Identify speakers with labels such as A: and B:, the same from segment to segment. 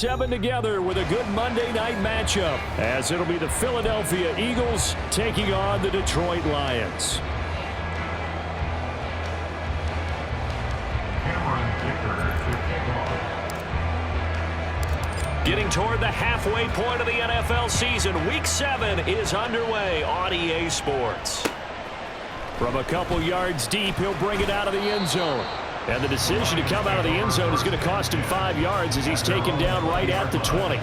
A: 7 together with a good Monday night matchup, as it'll be the Philadelphia Eagles taking on the Detroit Lions. Getting toward the halfway point of the NFL season, Week 7 is underway on EA Sports. From a couple yards deep, he'll bring it out of the end zone. And the decision to come out of the end zone is going to cost him 5 yards as he's taken down right at the 20.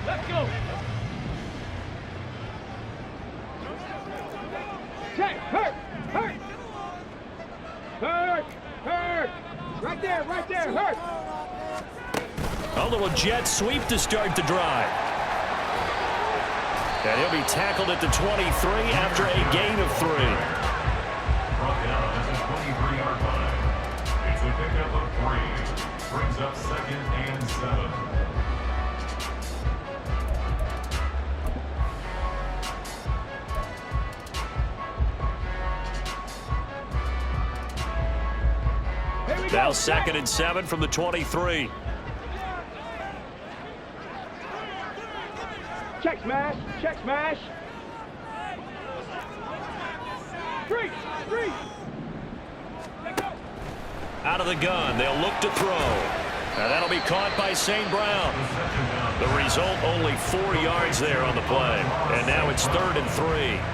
B: Let's go. Check. Hurt. Right there. Hurt.
A: A little jet sweep to start the drive. And he'll be tackled at the 23 after a gain of 3.
C: Brought down at the 23-yard line. It's a pickup of 3. Brings up 2nd and 7.
A: Now 2nd and 7 from the 23.
B: Check smash. 3.
A: Out of the gun, they'll look to throw. And that'll be caught by St. Brown. The result, only 4 yards there on the play. And now it's 3rd and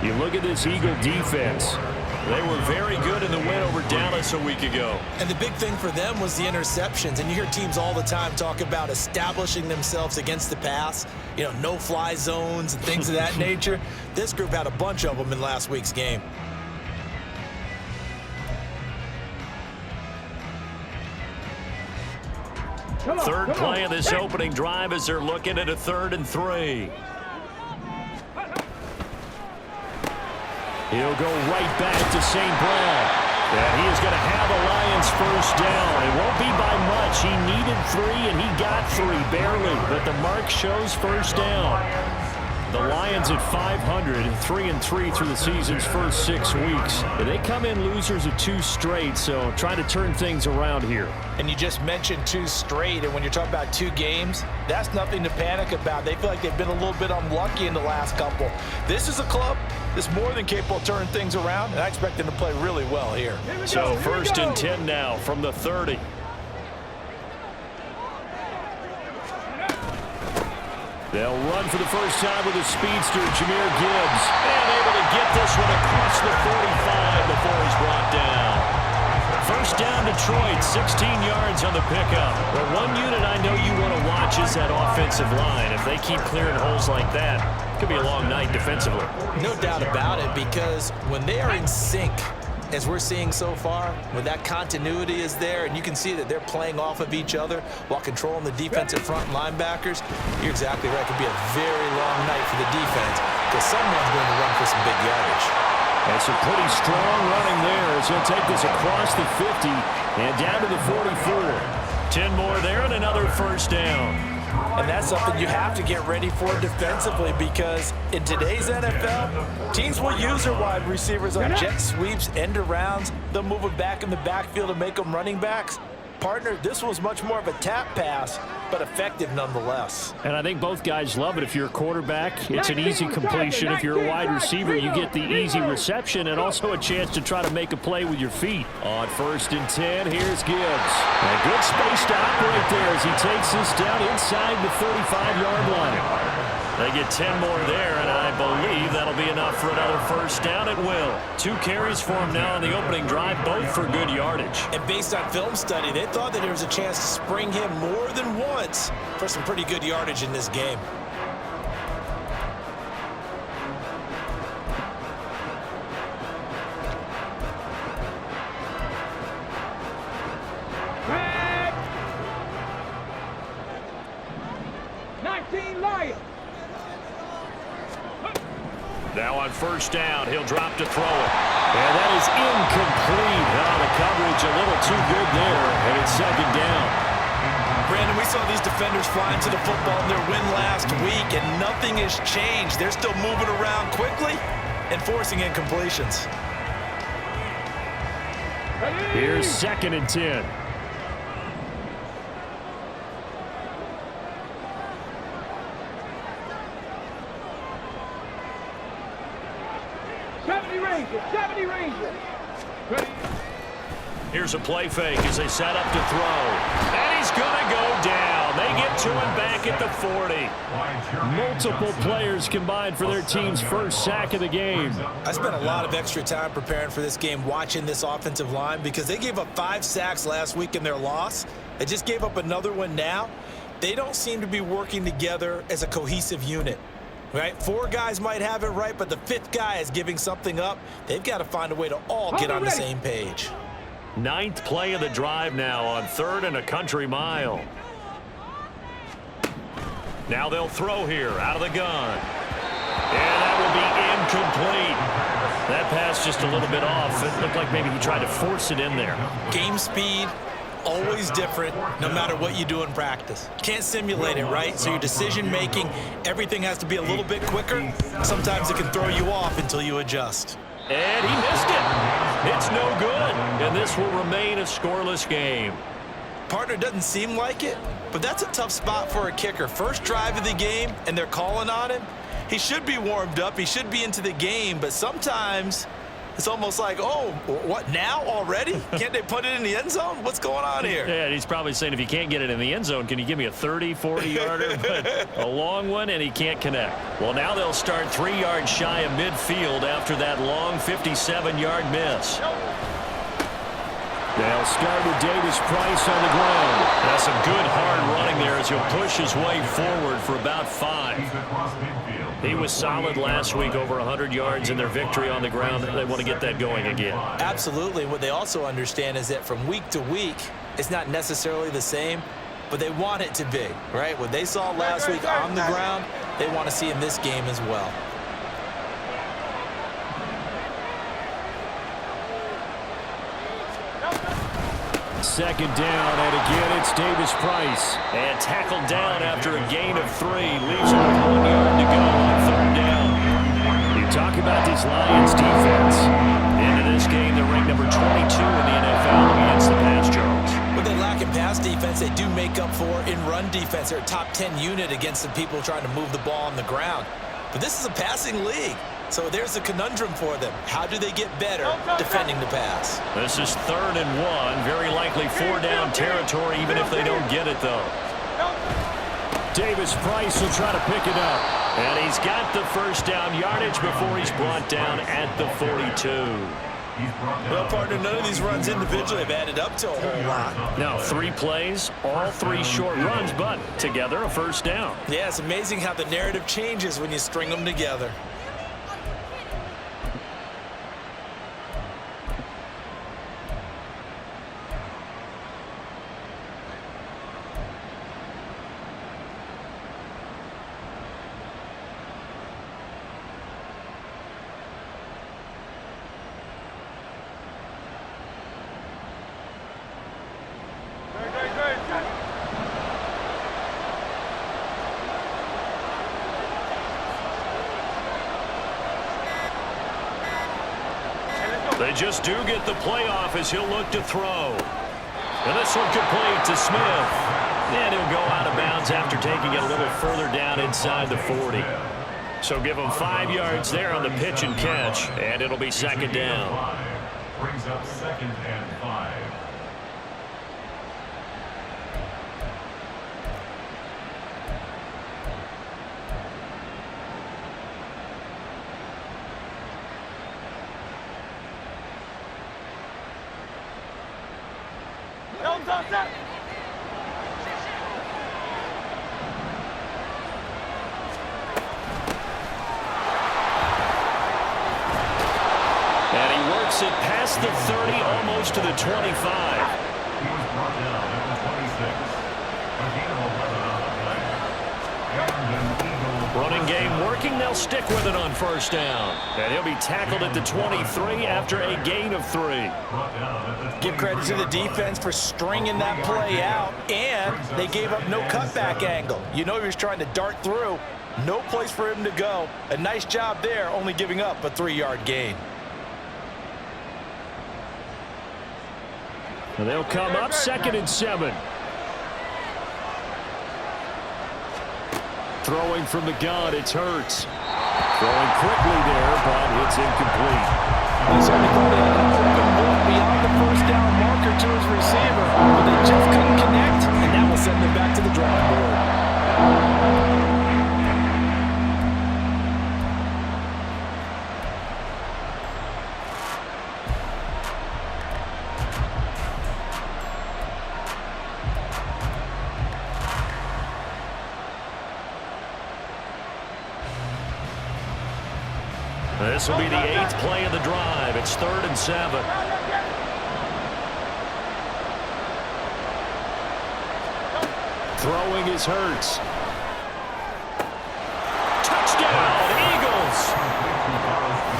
A: 3. You look at this Eagle defense. They were very good in the win over Dallas a week ago.
D: And the big thing for them was the interceptions. And you hear teams all the time talk about establishing themselves against the pass, no-fly zones and things of that nature. This group had a bunch of them in last week's game.
A: Third play of this opening drive as they're looking at a 3rd and 3. He'll go right back to St. Brown. And he is going to have a Lions first down. It won't be by much. He needed 3, and he got 3, barely. But the mark shows first down. The Lions at 500 and 3-3 through the season's first 6 weeks. And they come in losers of 2 straight, so trying to turn things around here.
D: And you just mentioned 2 straight, and when you're talking about 2 games, that's nothing to panic about. They feel like they've been a little bit unlucky in the last couple. This is a club that's more than capable of turning things around, and I expect them to play really well here.
A: So 1st and 10 now from the 30. They'll run for the first time with a speedster, Jahmyr Gibbs. And able to get this one across the 45 before he's brought down. First down, Detroit, 16 yards on the pickup. But one unit I know you want to watch is that offensive line. If they keep clearing holes like that, it could be a long night defensively.
D: No doubt about it, because when they are in sync, as we're seeing so far, when that continuity is there and you can see that they're playing off of each other while controlling the defensive front linebackers, you're exactly right. It could be a very long night for the defense because someone's going to run for some big yardage.
A: And some pretty strong running there as he'll take this across the 50 and down to the 44. 10 more there and another first down.
D: And that's something you have to get ready for defensively because in today's NFL, teams will use their wide receivers on jet sweeps, end arounds. They'll move them back in the backfield to make them running backs. Partner, this was much more of a tap pass, but effective nonetheless.
A: And I think both guys love it. If you're a quarterback, it's an easy completion. If you're a wide receiver, you get the easy reception and also a chance to try to make a play with your feet. On 1st and 10, here's Gibbs. A good space to operate there as he takes this down inside the 35-yard line. They get 10 more there, and I believe that'll be enough for another first down at will. 2 carries for him now on the opening drive, both for good yardage.
D: And based on film study, they thought that there was a chance to spring him more than once for some pretty good yardage in this game.
A: Now on first down, he'll drop to throw it. And that is incomplete. Oh, the coverage a little too good there, and it's second down.
D: Brandon, we saw these defenders flying to the football in their win last week, and nothing has changed. They're still moving around quickly and forcing incompletions.
A: Here's 2nd and 10. Here's a play fake as they set up to throw. And he's going to go down. They get to him back at the 40. Multiple players combined for their team's first sack of the game.
D: I spent a lot of extra time preparing for this game, watching this offensive line, because they gave up 5 sacks last week in their loss. They just gave up another one now. They don't seem to be working together as a cohesive unit. Right? 4 guys might have it right, but the 5th guy is giving something up. They've got to find a way to all get on the same page.
A: 9th play of the drive now on 3rd and a country mile. Now they'll throw here out of the gun. And that will be incomplete. That pass just a little bit off. It looked like maybe he tried to force it in there.
D: Game speed, always different, no matter what you do in practice. Can't simulate it, right? So your decision-making, everything has to be a little bit quicker. Sometimes it can throw you off until you adjust.
A: And he missed it. It's no good. And this will remain a scoreless game.
D: Partner, doesn't seem like it, but that's a tough spot for a kicker. First drive of the game, and they're calling on him. He should be warmed up. He should be into the game, but sometimes it's almost like, oh, what, now already? Can't they put it in the end zone? What's going on here?
A: Yeah, he's probably saying, if you can't get it in the end zone, can you give me a 30, 40-yarder? But a long one, and he can't connect. Well, now they'll start 3 yards shy of midfield after that long 57-yard miss. They'll start with Davis Price on the ground. That's some good hard running there as he'll push his way forward for about 5. He was solid last week, over 100 yards in their victory on the ground. They want to get that going again.
D: Absolutely. What they also understand is that from week to week, it's not necessarily the same, but they want it to be, right? What they saw last week on the ground, they want to see in this game as well.
A: Second down, and again it's Davis Price. And tackled down after a gain of 3. Leaves him with 1 yard to go on 3rd down. You talk about this Lions defense. Into this game, they're ranked number 22 in the NFL against the pass, Jones.
D: What they lack in pass defense, they do make up for in run defense. They're a top 10 unit against the people trying to move the ball on the ground. But this is a passing league. So there's a conundrum for them. How do they get better defending the pass?
A: This is 3rd and 1. Very likely 4-down territory, even if they don't get it, though. Davis Price will try to pick it up. And he's got the first down yardage before he's brought down at the 42.
D: Well, partner, none of these runs individually have added up to a whole lot.
A: Now, 3 plays, all 3 short runs, but together a first down.
D: Yeah, it's amazing how the narrative changes when you string them together.
A: They just do get the playoff as he'll look to throw. And this one complete to Smith. And he'll go out of bounds after taking it a little further down inside the 40. So give him 5 yards there on the pitch and catch, and it'll be 2nd down.
C: Brings up 2nd and 5.
A: And he works it past the 30, almost to the 25.
C: He was brought down at the 26. A gain of 11 on the play. And an Eagle
A: Running game working. They'll stick with it on first down. And he'll be tackled at the 23 after a gain of 3.
D: Give credit to the defense for stringing that play out, and they gave up no cutback angle. You know he was trying to dart through. No place for him to go. A nice job there, only giving up a 3-yard gain.
A: And they'll come up 2nd and 7. Throwing from the gun, it's Hurts. Throwing quickly there, but it's incomplete.
D: He's only put an open look beyond the first down marker to his receiver, but they just couldn't connect, and that will send them back to the drawing board.
A: This will be the 8th play of the drive. It's 3rd and 7. Throwing is Hurts. Touchdown, Eagles!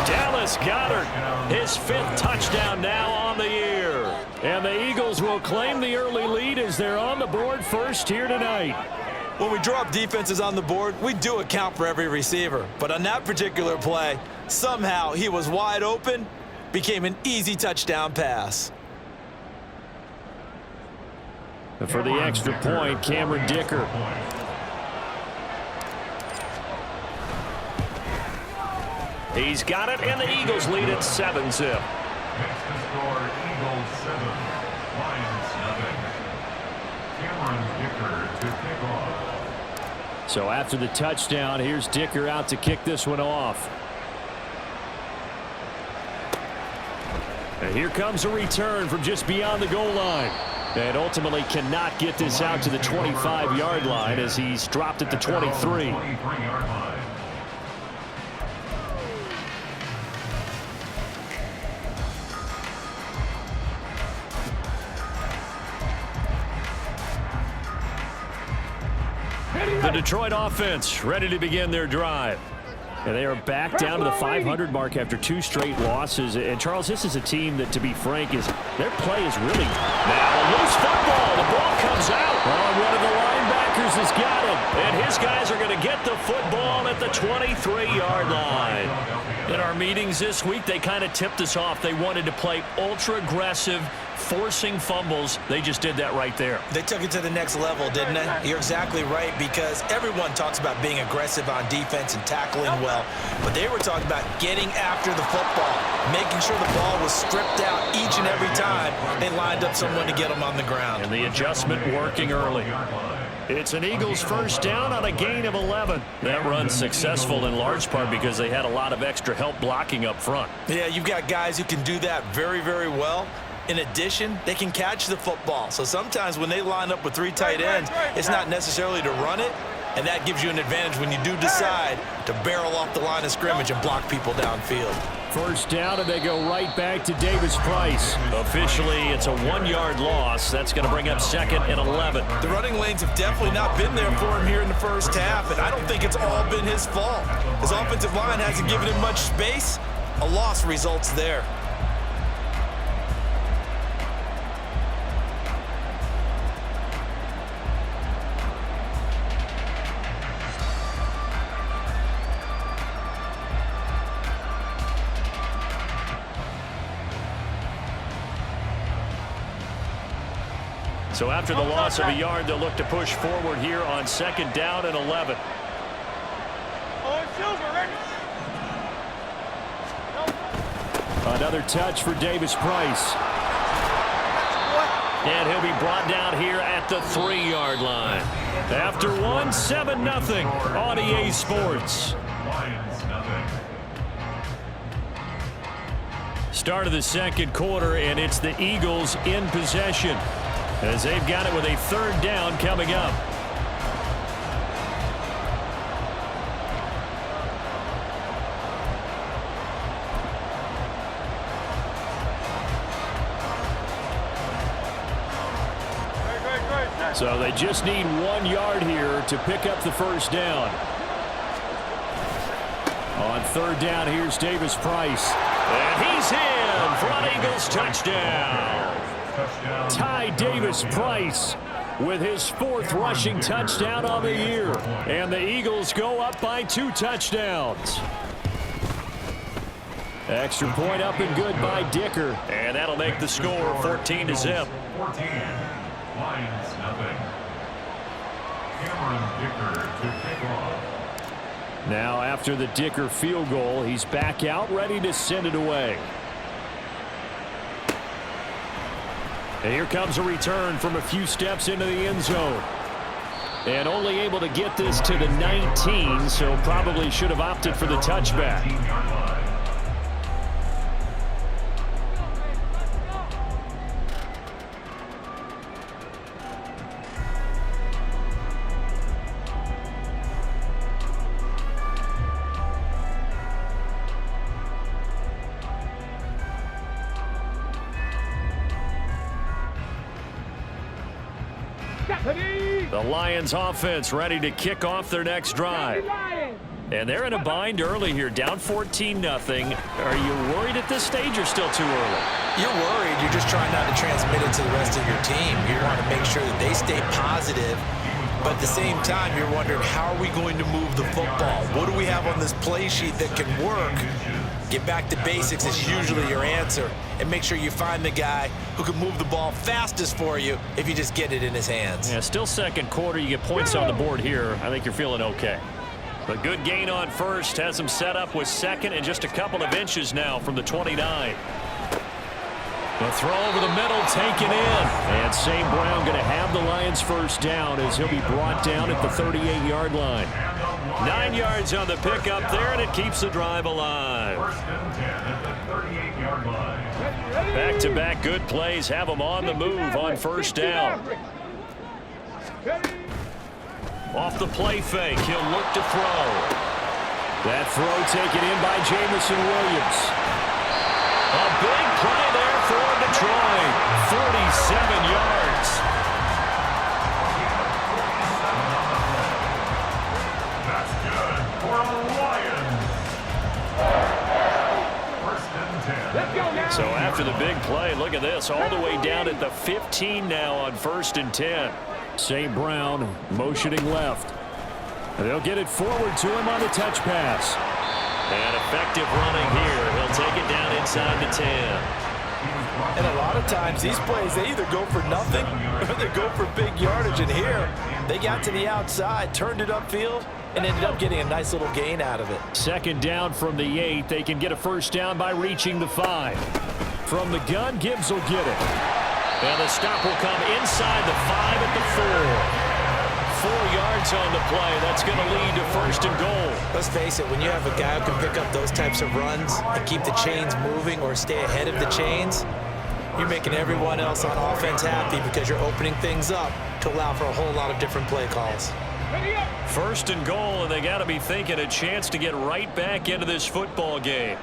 A: Dallas Goedert, his 5th touchdown now on the year. And the Eagles will claim the early lead as they're on the board first here tonight.
D: When we draw up defenses on the board, we do account for every receiver. But on that particular play, somehow he was wide open, became an easy touchdown pass.
A: And for the extra point, Cameron Dicker. He's got it, and the Eagles lead at 7-zip.
C: Next to score, Eagles 7, Lions nothing. Cameron Dicker to kick off.
A: So after the touchdown, here's Dicker out to kick this one off. And here comes a return from just beyond the goal line. And ultimately cannot get this out to the 25-yard line as he's dropped at the 23. The Detroit offense ready to begin their drive. And they are back down to the 500 mark after 2 straight losses. And, Charles, this is a team that, to be frank, their play is really now a loose football. The ball comes out. One of the linebackers has got it. And his guys are going to get the football at the 23-yard line. In our meetings this week, they kind of tipped us off. They wanted to play ultra-aggressive, forcing fumbles. They just did that right there.
D: They took it to the next level, didn't they? You're exactly right, because everyone talks about being aggressive on defense and tackling well, but they were talking about getting after the football, making sure the ball was stripped out each and every time they lined up someone to get them on the ground.
A: And the adjustment working early. It's an Eagles first down on a gain of 11. That run's successful in large part because they had a lot of extra help blocking up front.
D: Yeah, you've got guys who can do that very, very well. In addition, they can catch the football. So sometimes when they line up with 3 tight ends, it's not necessarily to run it, and that gives you an advantage when you do decide to barrel off the line of scrimmage and block people downfield.
A: First down, and they go right back to Davis Price. Officially, it's a 1-yard loss. That's going to bring up 2nd and 11.
D: The running lanes have definitely not been there for him here in the first half, and I don't think it's all been his fault. His offensive line hasn't given him much space. A loss results there.
A: So after the loss of a yard, they'll look to push forward here on 2nd down and 11. Another touch for Davis Price. And he'll be brought down here at the 3-yard line. After 1, 7-0 on EA Sports. Start of the 2nd quarter, and it's the Eagles in possession, as they've got it with a 3rd down coming up. So they just need 1 yard here to pick up the first down. On third down, here's Davis Price. And he's in for an Eagles touchdown. Ty Davis Price with his 4th rushing touchdown on the year. And the Eagles go up by 2 touchdowns. Extra point up and good by Dicker. And that'll make the score 14-0.
C: 14. Lions nothing. Cameron Dicker to kick off.
A: Now after the Dicker field goal, he's back out ready to send it away. And here comes a return from a few steps into the end zone. And only able to get this to the 19, so probably should have opted for the touchback. The Lions offense ready to kick off their next drive. And they're in a bind early here, down 14-0. Are you worried at this stage or still too early?
D: You're worried. You're just trying not to transmit it to the rest of your team. You want to make sure that they stay positive. But at the same time, you're wondering, how are we going to move the football? What do we have on this play sheet that can work? Get back to basics is usually your answer. And make sure you find the guy who can move the ball fastest for you if you just get it in his hands.
A: Yeah, still second quarter. You get points on the board here. I think you're feeling okay. A good gain on first has him set up with second and just a couple of inches now from the 29. The throw over the middle taken in. And St. Brown going to have the Lions first down as he'll be brought down at the 38-yard line. 9 yards on the pickup there, and it keeps the drive alive.
C: First and 10 at the 38-yard line.
A: Back-to-back good plays have them on the move on first down. Off the play fake, he'll look to throw. That throw taken in by Jamison Williams. A big play there for Detroit. 47 yards.
C: That's good for the Lions. First and 10.
B: Let's go now.
A: So after the big play, look at this, all the way down at the 15 now on first and 10. St. Brown motioning left. They'll get it forward to him on the touch pass. And effective running here. He'll take it down inside the 10.
D: And a lot of times these plays, they either go for nothing or they go for big yardage. And here, they got to the outside, turned it upfield, and ended up getting a nice little gain out of it.
A: Second down from the 8. They can get a first down by reaching the 5. From the gun, Gibbs will get it. And the stop will come inside the 5 at the 4. 4 yards on the play. That's going to lead to first and goal.
D: Let's face it, when you have a guy who can pick up those types of runs and keep the chains moving or stay ahead of the chains, you're making everyone else on offense happy because you're opening things up to allow for a whole lot of different play calls.
A: First and goal, and they got to be thinking a chance to get right back into this football game.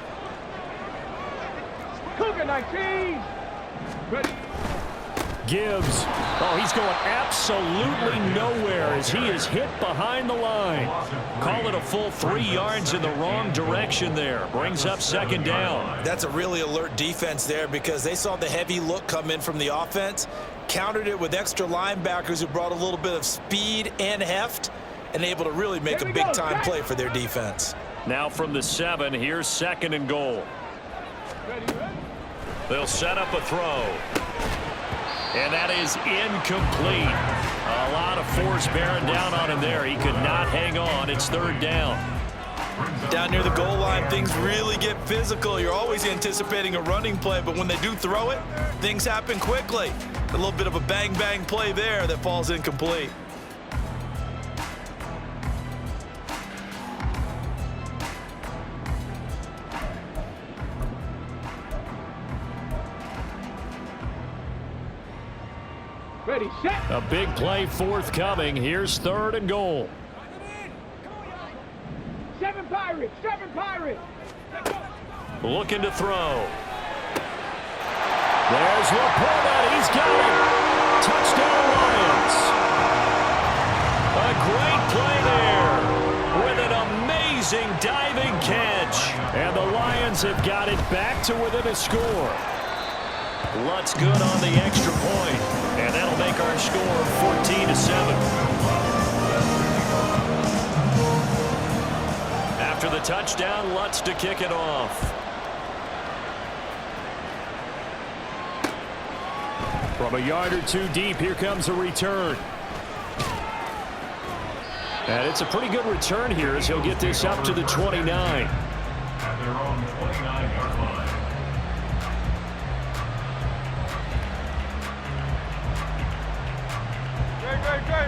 B: Cougar 19. Ready.
A: Gibbs, oh, he's going absolutely nowhere as he is hit behind the line. Call it a full 3 yards in the wrong direction there. Brings up second down.
D: That's a really alert defense there because they saw the heavy look come in from the offense, countered it with extra linebackers who brought a little bit of speed and heft, and able to really make a big-time play for their defense.
A: Now from the 7, here's second and goal. They'll set up a throw. And that is incomplete. A lot of force bearing down on him there. He could not hang on. It's third down.
D: Down near the goal line, things really get physical. You're always anticipating a running play, but when they do throw it, things happen quickly. A little bit of a bang-bang play there that falls incomplete.
B: Ready, set.
A: A big play forthcoming. Here's third and goal.
B: 7 Pirates, 7 Pirates.
A: Looking to throw. There's Laporta. He's got it. Touchdown Lions. A great play there with an amazing diving catch. to within a score. Lutz good on the extra point, and that'll make our score 14-7. After the touchdown, Lutz to kick it off. From a yard or two deep, here comes a return. And it's a pretty good return here as he'll get this up to the 29.
C: At their own 29-yard line.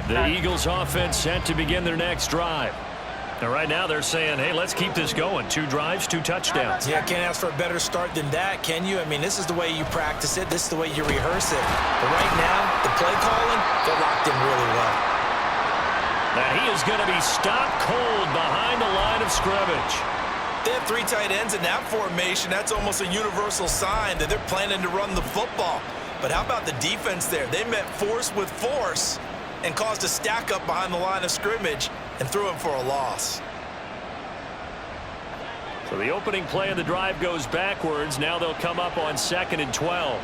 A: The Eagles offense set to begin their next drive. And right now they're saying, hey, let's keep this going. 2 drives, 2 touchdowns.
D: Yeah, can't ask for a better start than that, can you? I mean, this is the way you practice it. This is the way you rehearse it. But right now, the play calling, they're locked in really well.
A: And he is going to be stopped cold behind the line of scrimmage.
D: They have 3 tight ends in that formation. That's almost a universal sign that they're planning to run the football. But how about the defense there? They met force with force and caused a stack up behind the line of scrimmage and threw him for a loss.
A: So the opening play of the drive goes backwards. Now they'll come up on 2nd and 12.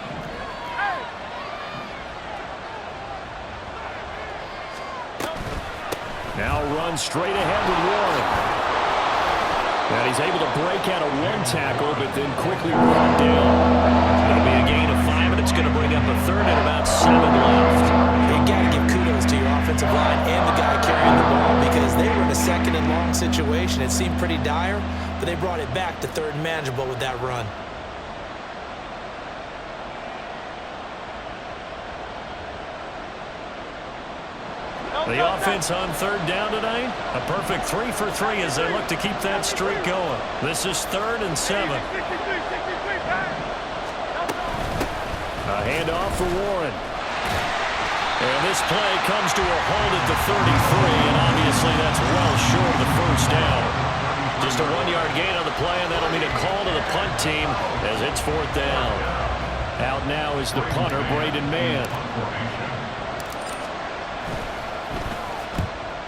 A: Now run straight ahead with Warren. And he's able to break out of 1 tackle, but then quickly brought down. It'll be a gain of 5, and it's going to bring up a 3rd and about 7 left.
D: You got to give kudos to your offensive line and the guy carrying the ball because they were in a 2nd and long situation. It seemed pretty dire, but they brought it back to 3rd and manageable with that run.
A: The offense on 3rd down tonight, a perfect 3 for 3 as they look to keep that streak going. This is 3rd and 7. A handoff for Warren. And this play comes to a hold at the 33, and obviously that's well short of the 1st down. Just a 1-yard gain on the play, and that'll mean a call to the punt team as it's 4th down. Out now is the punter, Braden Mann.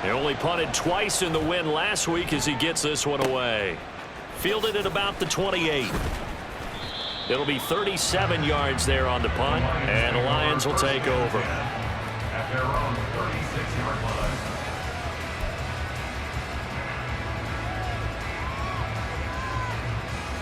A: He only punted twice in the win last week as he gets this one away. Fielded at about the 28. It'll be 37 yards there on the punt, and the Lions will take over.
C: At their own 36-yard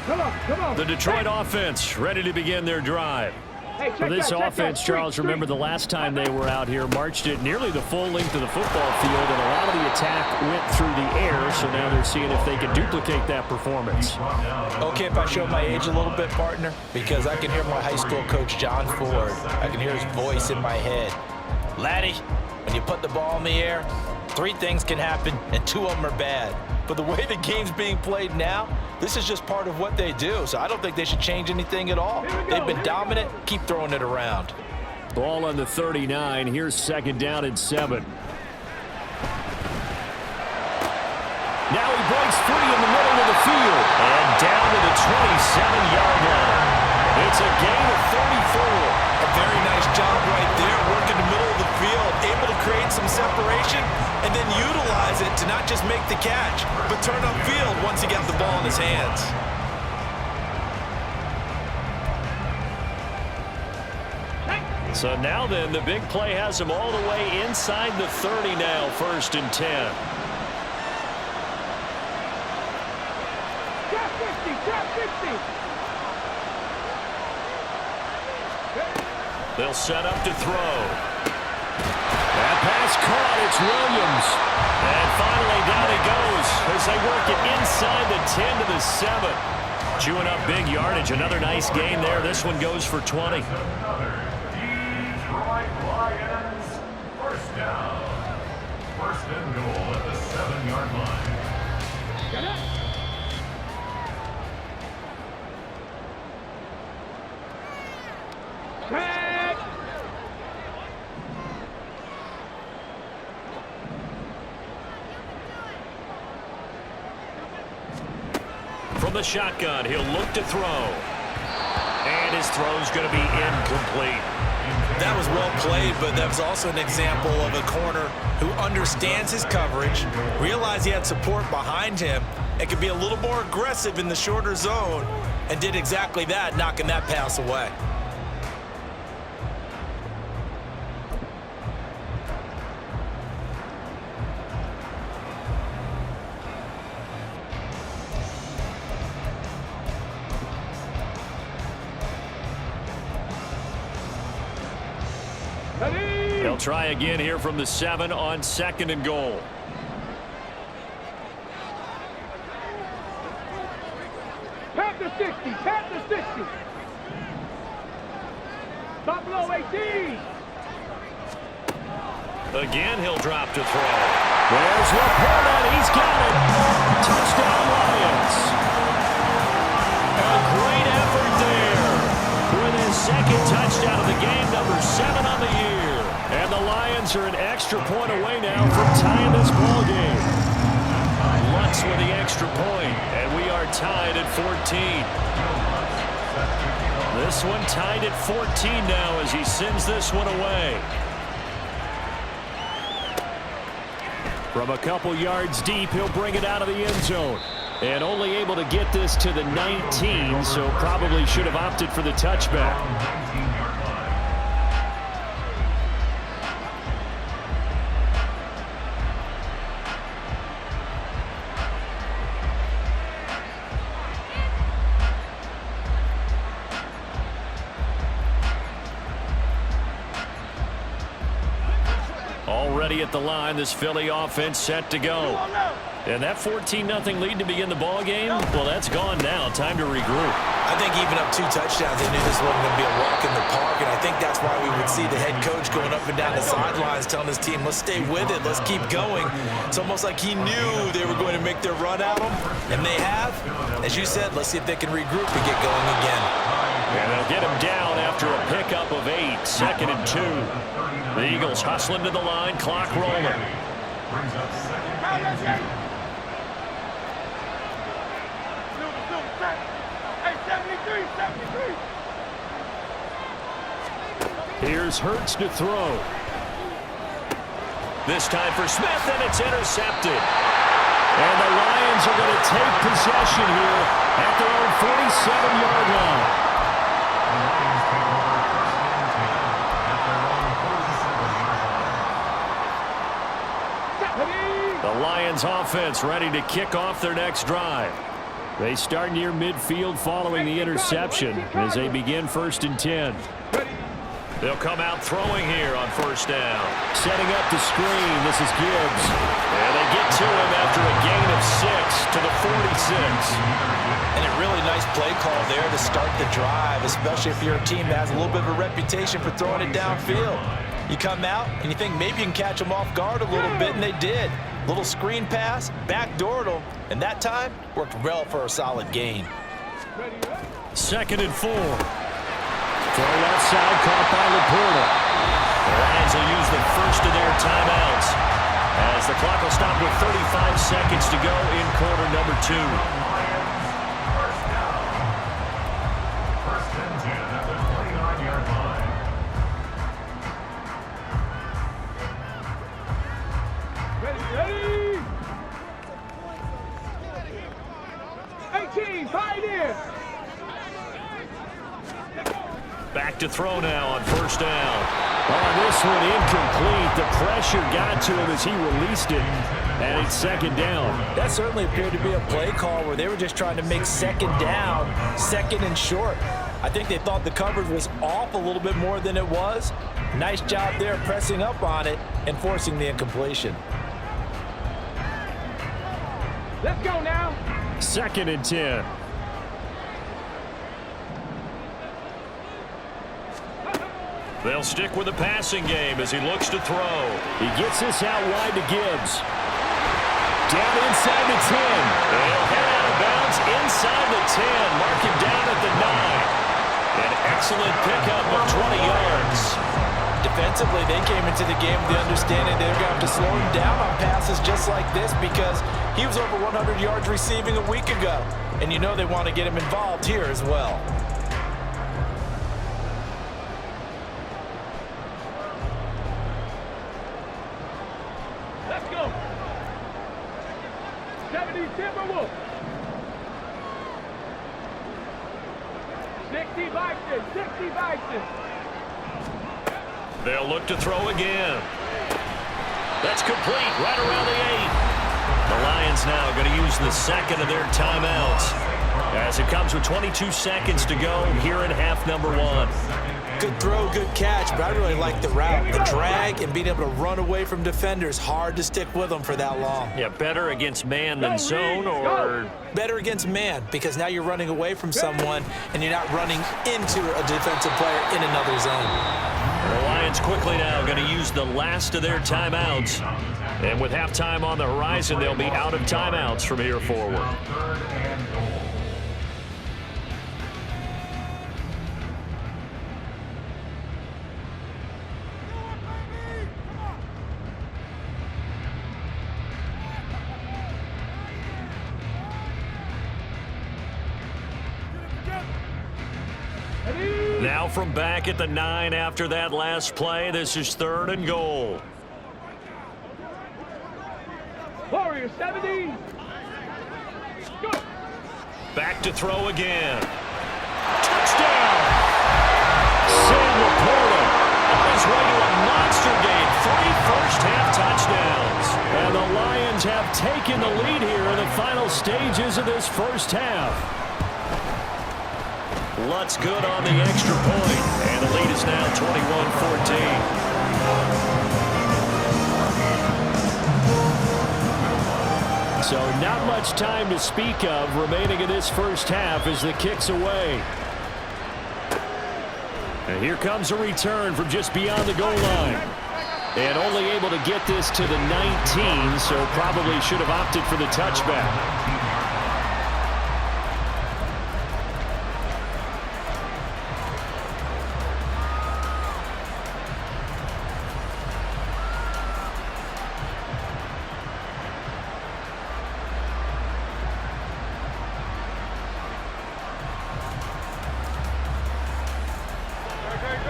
C: line.
B: Come on.
A: The Detroit offense ready to begin their drive.
B: Hey,
A: For this offense, Charles, remember the last time they were out here, marched it nearly the full length of the football field, and a lot of the attack went through the air, so now they're seeing if they can duplicate that performance.
D: Okay, if I show my age a little bit, partner, because I can hear my high school coach, John Ford. I can hear his voice in my head. Laddie, when you put the ball in the air, 3 things can happen, and 2 of them are bad. But the way the game's being played now, this is just part of what they do. So I don't think they should change anything at all. They've been dominant. Keep throwing it around.
A: Ball on the 39. Here's 2nd down and 7. Now he breaks free in the middle of the field. And down to the 27-yard line. It's a gain of 34.
D: A very nice job right there, working the middle of the field, able to create some separation, and then utilize it to not just make the catch, but turn upfield once he got the ball in his hands.
A: So now then, the big play has him all the way inside the 30 now, 1st and 10.
B: Drop 50.
A: They'll set up to throw. That pass caught. It's Williams. And finally down he goes as they work it inside the 10 to the 7. Chewing up big yardage. Another nice gain there. This one goes for 20.
C: Another Detroit Lions 1st down. 1st and goal at the 7-yard line.
A: From the shotgun, he'll look to throw. And his throw's going to be incomplete.
D: That was well played, but that was also an example of a corner who understands his coverage, realized he had support behind him, and could be a little more aggressive in the shorter zone, and did exactly that, knocking that pass away.
A: They'll try again here from the 7 on 2nd and goal.
B: Pat the 60, pat the 60. Stop below 18.
A: Again, he'll drop to throw. There's Laporta. He's got it. Touchdown, Lions. A great effort there. With his second touchdown of the game, number 7 on the year. And the Lions are an extra point away now from tying this ball game. Lutz with the extra point, and we are tied at 14. This one tied at 14 now as he sends this one away. From a couple yards deep, he'll bring it out of the end zone. And only able to get this to the 19, so probably should have opted for the touchback. Already at the line, this Philly offense set to go. And that 14-0 lead to begin the ball game, well, that's gone now. Time to regroup.
D: I think even up 2 touchdowns, they knew this wasn't going to be a walk in the park, and I think that's why we would see the head coach going up and down the sidelines telling his team, let's stay with it, let's keep going. It's almost like he knew they were going to make their run at him, and they have. As you said, let's see if they can regroup and get going again.
A: And they'll get him down after a pickup of 8, 2nd and 2. The Eagles hustling to the line, clock rolling. Here's Hurts to throw. This time for Smith, and it's intercepted. And the Lions are going to take possession here at their own 47-yard line. The Lions offense ready to kick off their next drive. They start near midfield following the interception as they begin 1st and 10. They'll come out throwing here on 1st down. Setting up the screen, this is Gibbs. And they get to him after a gain of 6 to the 46.
D: And a really nice play call there to start the drive, especially if you're a team that has a little bit of a reputation for throwing it downfield. You come out and you think maybe you can catch them off guard a little bit, and they did. Little screen pass, backdoored them, and that time worked well for a solid gain.
A: 2nd and 4. Throw left side, caught by Laporta. The Lions will use the first of their timeouts as the clock will stop with 35 seconds to go in quarter number 2.
C: First and 10 at the 29-yard line.
B: Ready? 18, tied in.
A: Back to throw now on 1st down. On this one, incomplete. The pressure got to him as he released it, and it's 2nd down.
D: That certainly appeared to be a play call where they were just trying to make 2nd down, 2nd and short. I think they thought the coverage was off a little bit more than it was. Nice job there pressing up on it and forcing the incompletion.
B: Let's go now.
A: 2nd and 10. They'll stick with the passing game as he looks to throw. He gets this out wide to Gibbs. Down inside the 10. They'll head out of bounds inside the 10. Mark him down at the 9. An excellent pickup of 20 yards.
D: Defensively, they came into the game with the understanding they were going to have to slow him down on passes just like this because he was over 100 yards receiving a week ago. And you know they want to get him involved here as well.
B: Let's go. 70 Timberwolves. 60 Bison, 60 Bison.
A: They'll look to throw again. That's complete right around the 8. The Lions now going to use the second of their timeouts as it comes with 22 seconds to go here in half number 1.
D: Good throw, good catch, but I really like the route. The drag and being able to run away from defenders, hard to stick with them for that long.
A: Yeah, better against man than zone, or
D: better against man, because now you're running away from someone and you're not running into a defensive player in another zone.
A: The Lions quickly now going to use the last of their timeouts. And with halftime on the horizon, they'll be out of timeouts from here forward. Now from back at the 9 after that last play, this is 3rd and goal.
B: Warriors 70. Go.
A: Back to throw again. Touchdown! Sam Laporta on his way to a monster game. 3 first-half touchdowns. And the Lions have taken the lead here in the final stages of this first half. Lutz good on the extra point, and the lead is now 21-14. So not much time to speak of remaining in this first half as the kick's away. And here comes a return from just beyond the goal line. And only able to get this to the 19, so probably should have opted for the touchback.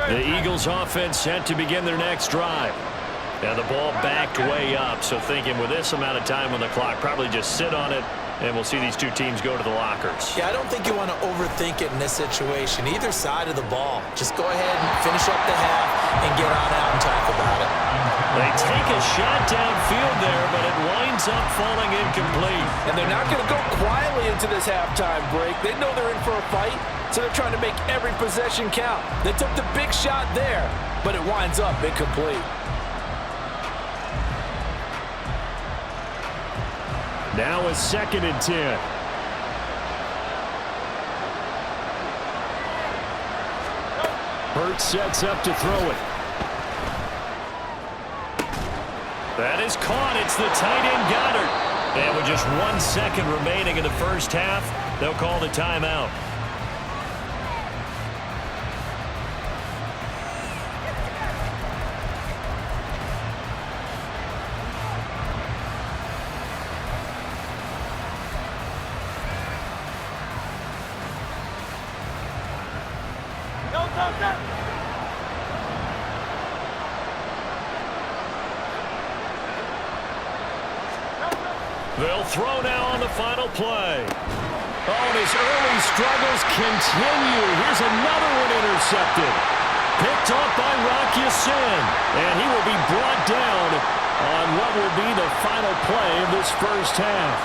A: The Eagles offense set to begin their next drive. Now the ball backed way up, so thinking with this amount of time on the clock, probably just sit on it, and we'll see these two teams go to the lockers.
D: Yeah, I don't think you want to overthink it in this situation. Either side of the ball. Just go ahead and finish up the half and get on out and talk about it.
A: They take a shot downfield there, but it winds up falling incomplete.
E: And they're not going to go quietly into this halftime break. They know they're in for a fight, so they're trying to make every possession count. They took the big shot there, but it winds up incomplete.
A: Now a 2nd and 10. Hurts sets up to throw it. That is caught. It's the tight end Goddard. And with just 1 second remaining in the first half, they'll call the timeout. They'll throw now on the final play. Oh, and his early struggles continue. Here's another one intercepted. Picked off by Rock Ya-Sin. And he will be brought down on what will be the final play of this first half.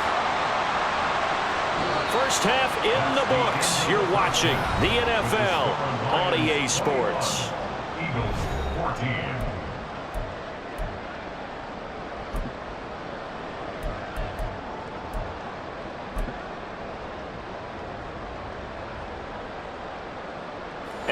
A: First half in the books. You're watching the NFL on EA Sports.
C: Eagles 14.